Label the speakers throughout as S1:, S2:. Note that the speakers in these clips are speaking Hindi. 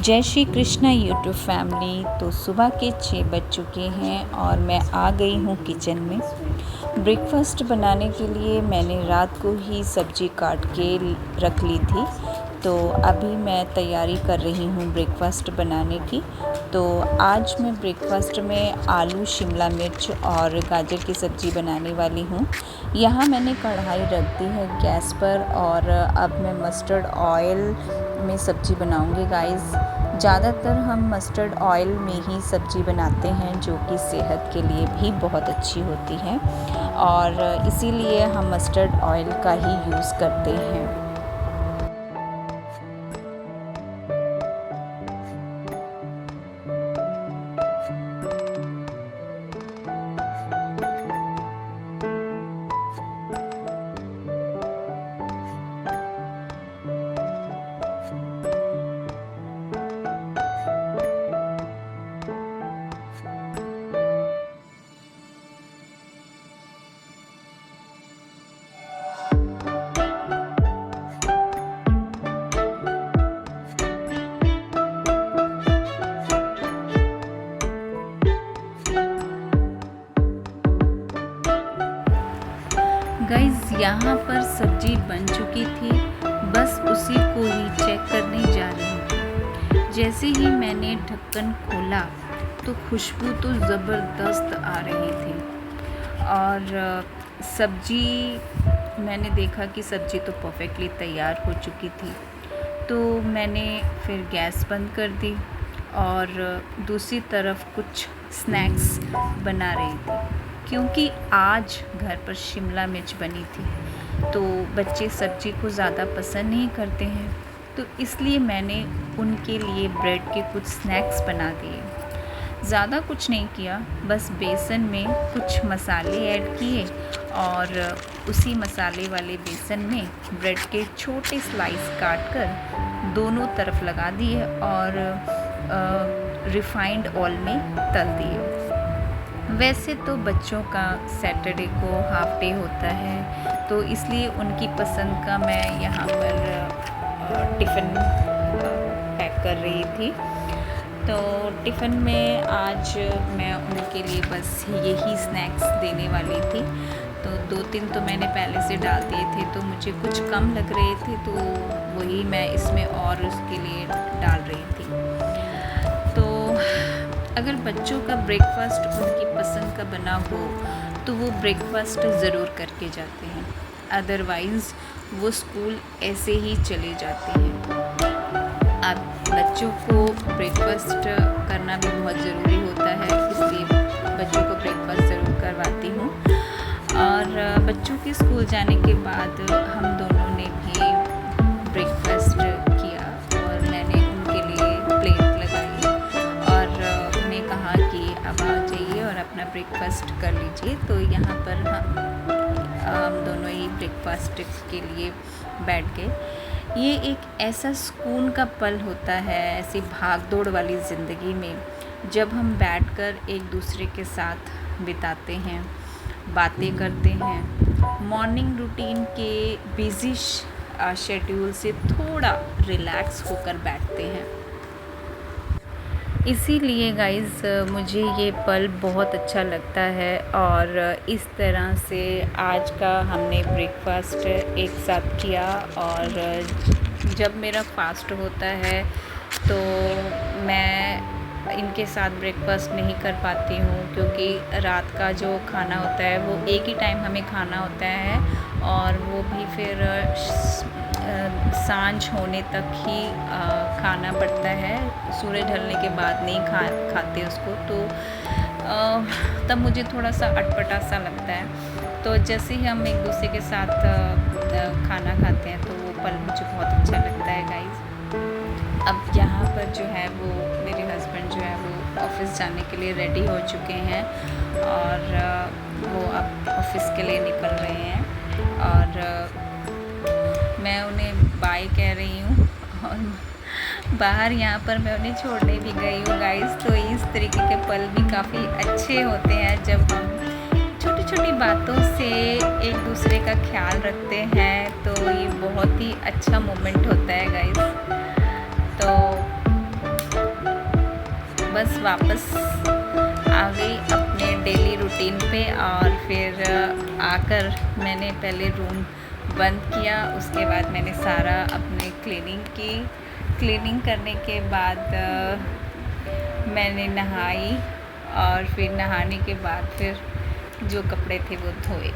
S1: जय श्री कृष्णा यूट्यूब फैमिली। तो सुबह के 6 बज चुके हैं और मैं आ गई हूँ किचन में। ब्रेकफास्ट बनाने के लिए मैंने रात को ही सब्ज़ी काट के रख ली थी। तो अभी मैं तैयारी कर रही हूँ ब्रेकफास्ट बनाने की। तो आज मैं ब्रेकफास्ट में आलू, शिमला मिर्च और गाजर की सब्ज़ी बनाने वाली हूँ। यहाँ मैंने कढ़ाई रख दी है गैस पर और अब मैं मस्टर्ड ऑयल में सब्ज़ी बनाऊंगी गाइस। ज़्यादातर हम मस्टर्ड ऑयल में ही सब्ज़ी बनाते हैं जो कि सेहत के लिए भी बहुत अच्छी होती है और इसीलिए हम मस्टर्ड ऑयल का ही यूज़ करते हैं। गाइस यहाँ पर सब्जी बन चुकी थी, बस उसी को ही चेक करने जा रही थी। जैसे ही मैंने ढक्कन खोला तो खुशबू तो ज़बरदस्त आ रही थी और सब्जी मैंने देखा कि सब्जी तो परफेक्टली तैयार हो चुकी थी। तो मैंने फिर गैस बंद कर दी और दूसरी तरफ कुछ स्नैक्स बना रही थी क्योंकि आज घर पर शिमला मिर्च बनी थी। तो बच्चे सब्ज़ी को ज़्यादा पसंद नहीं करते हैं, तो इसलिए मैंने उनके लिए ब्रेड के कुछ स्नैक्स बना दिए। ज़्यादा कुछ नहीं किया, बस बेसन में कुछ मसाले ऐड किए और उसी मसाले वाले बेसन में ब्रेड के छोटे स्लाइस काट कर दोनों तरफ लगा दिए और रिफाइंड ऑयल में तल दिए। वैसे तो बच्चों का सैटरडे को हाफ डे होता है, तो इसलिए उनकी पसंद का मैं यहाँ पर टिफ़िन पैक कर रही थी। तो टिफ़िन में आज मैं उनके लिए बस यही स्नैक्स देने वाली थी। तो 2-3 तो मैंने पहले से डाल दिए थे, तो मुझे कुछ कम लग रहे थे, तो वही मैं इसमें और उसके लिए डाल रही थी। तो अगर बच्चों का ब्रेकफास्ट उनकी पसंद का बना हो तो वो ब्रेकफास्ट ज़रूर करके जाते हैं, अदरवाइज़ वो स्कूल ऐसे ही चले जाते हैं। अब बच्चों को ब्रेकफास्ट करना भी बहुत ज़रूरी होता है, इसलिए बच्चों को ब्रेकफास्ट ज़रूर करवाती हूँ। और बच्चों के स्कूल जाने के बाद हम दोनों ने भी ब्रेकफास्ट किया और मैंने उनके लिए प्लेट लगाई और उन्हें कहा कि अब आ जाइए और अपना ब्रेकफास्ट कर लीजिए। तो यहाँ पर हम दोनों ही ब्रेकफास्ट के लिए बैठ गए। ये एक ऐसा सुकून का पल होता है ऐसी भाग-दौड़ वाली ज़िंदगी में, जब हम बैठकर एक दूसरे के साथ बिताते हैं, बातें करते हैं, मॉर्निंग रूटीन के बिज़ी शेड्यूल से थोड़ा रिलैक्स होकर बैठते हैं। इसीलिए गाइज़ मुझे ये पल बहुत अच्छा लगता है और इस तरह से आज का हमने ब्रेकफास्ट एक साथ किया। और जब मेरा फास्ट होता है तो मैं इनके साथ ब्रेकफास्ट नहीं कर पाती हूँ, क्योंकि रात का जो खाना होता है वो एक ही टाइम हमें खाना होता है और वो भी फिर सांझ होने तक ही खाना पड़ता है। सूरज ढलने के बाद नहीं खाते उसको, तो तब मुझे थोड़ा सा अटपटा सा लगता है। तो जैसे ही हम एक दूसरे के साथ खाना खाते हैं तो वो पल मुझे बहुत अच्छा लगता है गाइस। अब यहाँ पर जो है वो मेरे हस्बैंड जो है वो ऑफ़िस जाने के लिए रेडी हो चुके हैं और वो अब ऑफ़िस के लिए निकल रहे हैं और मैं उन्हें बाय कह रही हूँ और बाहर यहाँ पर मैं उन्हें छोड़ने भी गई हूँ गाइस। तो इस तरीके के पल भी काफ़ी अच्छे होते हैं जब हम छोटी छोटी बातों से एक दूसरे का ख्याल रखते हैं, तो ये बहुत ही अच्छा मोमेंट होता है गाइस। तो बस वापस आ गई अपने डेली रूटीन पे। और फिर आकर मैंने पहले रूम बंद किया, उसके बाद मैंने सारा अपने क्लीनिंग की। क्लीनिंग करने के बाद मैंने नहाई और फिर नहाने के बाद फिर जो कपड़े थे वो धोए।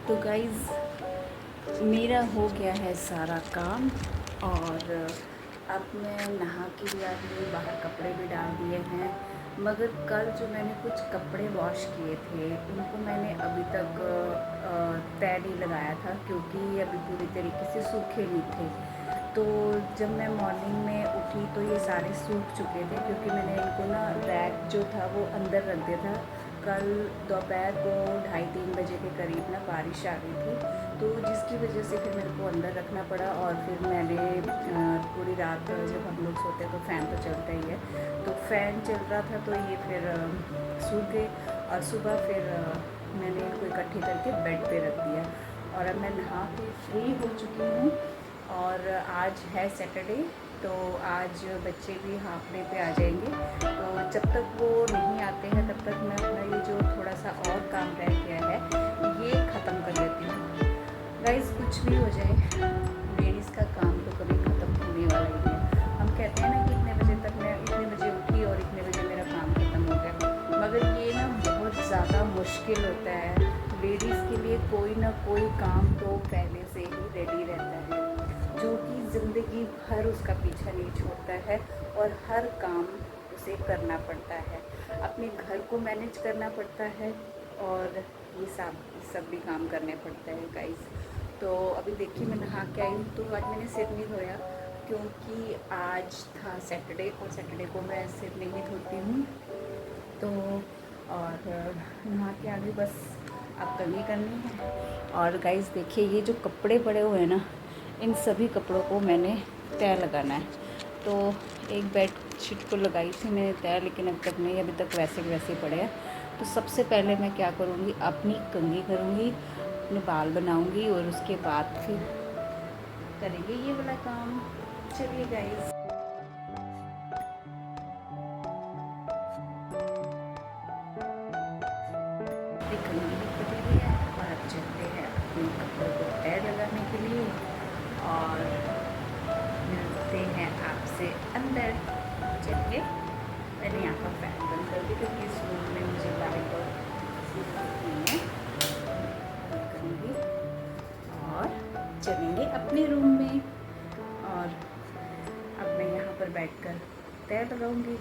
S1: तो गाइज़ मेरा हो गया है सारा काम और अब मैं नहा के भी आ गई, बाहर कपड़े भी डाल दिए हैं। मगर कल जो मैंने कुछ कपड़े वॉश किए थे उनको मैंने अभी तक तय नहीं लगाया था, क्योंकि अभी पूरी तरीके से सूखे नहीं थे। तो जब मैं मॉर्निंग में उठी तो ये सारे सूख चुके थे, क्योंकि मैंने इनको ना रैक जो था वो अंदर रख दिया था। कल दोपहर को 2:30-3 बजे के करीब ना बारिश आ गई थी, तो जिसकी वजह से फिर मेरे को अंदर रखना पड़ा। और फिर मैंने पूरी रात जब हम लोग सोते हैं तो फ़ैन तो चलता ही है, तो फ़ैन चल रहा था तो ये फिर सूख गए। और सुबह फिर मैंने इनको इकट्ठे करके बेड पे रख दिया। और अब मैं नहा के फ्री हो चुकी हूँ। और आज है सैटरडे, तो आज बच्चे भी हाफडे पे आ जाएंगे। तो जब तक वो नहीं आते हैं तब तक मैं अपना ये जो थोड़ा सा और काम रह गया है ये ख़त्म कर लेती हूँ। गाइस कुछ भी हो जाए, लेडीज़ का काम तो कभी ख़त्म होने वाला ही नहीं है। हम कहते हैं ना कि इतने बजे तक मैं इतने बजे उठी और इतने बजे मेरा काम ख़त्म हो गया, मगर ये ना बहुत ज़्यादा मुश्किल होता है। लेडीज़ के लिए कोई ना कोई काम तो पहले से ही रेडी रहता है, जो कि ज़िंदगी भर उसका पीछा नहीं छोड़ता है और हर काम उसे करना पड़ता है। अपने घर को मैनेज करना पड़ता है और ये सब भी काम करने पड़ते हैं गाइस। तो अभी देखिए मैं नहा के आई हूँ, तो आज मैंने सिर नहीं धोया क्योंकि आज था सैटरडे और सैटरडे को मैं सिर नहीं धोती हूँ। तो और नहा के आगे बस अब करनी है। और गाइस देखिए ये जो कपड़े पड़े हुए हैं ना, इन सभी कपड़ों को मैंने तय लगाना है। तो एक बेड शीट को लगाई थी मैंने तय, लेकिन अब तक नहीं, अभी तक वैसे के वैसे पड़े हैं। तो सबसे पहले मैं क्या करूँगी, अपनी कंघी करूँगी, अपने बाल बनाऊँगी और उसके बाद फिर करेंगे ये वाला काम। चलिए गाइस, कंघी भी कर ली है और अब चलते हैं अपने कपड़ों को तय लगाने के लिए और मिलते हैं आपसे अंदर। चलिए मैंने यहाँ पर फैन बंद कर दी क्योंकि इस रूम में मुझे लाइट और नहीं है। करूँगी और चलेंगे अपने रूम में। और अब मैं यहाँ पर बैठकर तय लगाऊंगी।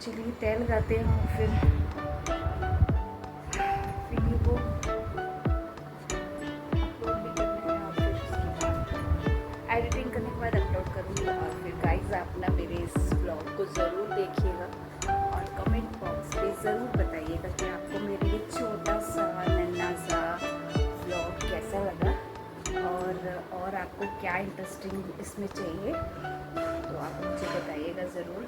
S1: चलिए तय लगाते हैं और फिर वीडियो को अपलोड भी करना है और फिर उसके बाद एडिटिंग करने के बाद अपलोड करूँगी। और फिर गाइस आप ना मेरे इस ब्लॉग को ज़रूर देखिएगा और कमेंट बॉक्स पे ज़रूर बताइएगा कि आपको मेरे ये छोटा सा नन्हा सा ब्लॉग कैसा लगा और आपको क्या इंटरेस्टिंग इसमें चाहिए, तो आप मुझे बताइएगा ज़रूर।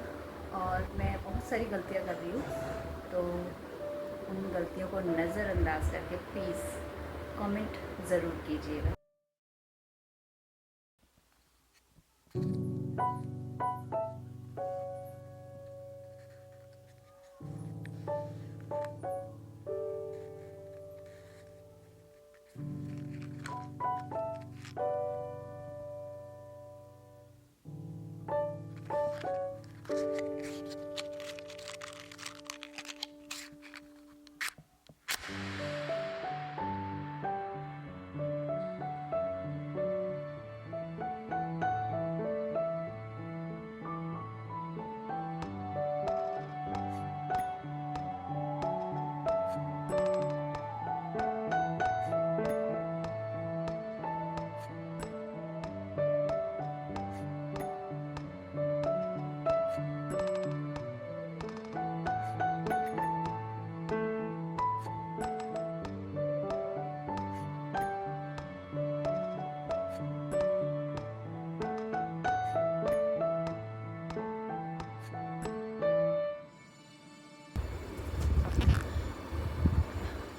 S1: और मैं बहुत सारी गलतियाँ कर रही हूँ, तो उन गलतियों को नज़रअंदाज करके प्लीज़ कमेंट ज़रूर कीजिएगा।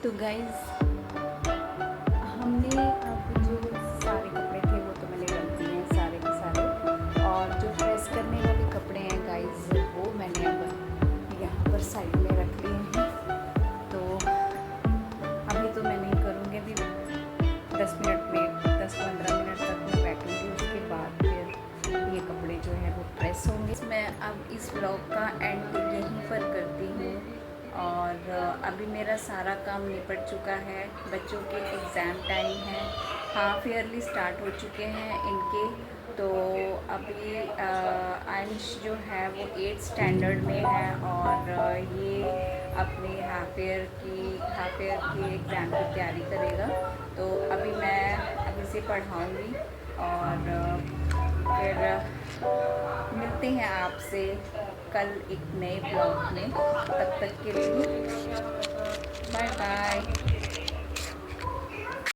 S1: तो गाइज़ हमने अब जो सारे कपड़े थे वो तो मैंने रख दिए हैं सारे के सारे, और जो प्रेस करने वाले कपड़े हैं गाइज़ वो मैंने अब यहाँ पर साइड में रख लिए हैं। तो अभी तो मैं नहीं करूँगी, अभी 10-15 मिनट तक मैं बैठूँगी, उसके बाद फिर ये कपड़े जो है वो प्रेस होंगे। मैं अब इस व्लॉग का एंड यहीं पर करती हूँ, और अभी मेरा सारा काम निपट चुका है। बच्चों के एग्ज़ाम टाइम है, हाफ ईयरली स्टार्ट हो चुके हैं इनके। तो अभी अंश जो है वो 8th स्टैंडर्ड में है, और ये अपने हाफ ईयर की एग्ज़ाम की तैयारी करेगा। तो अभी मैं अब इसे पढ़ाऊँगी, और फिर मिलते हैं आपसे कल एक नए ब्लॉग में। तब तक के लिए बाय बाय।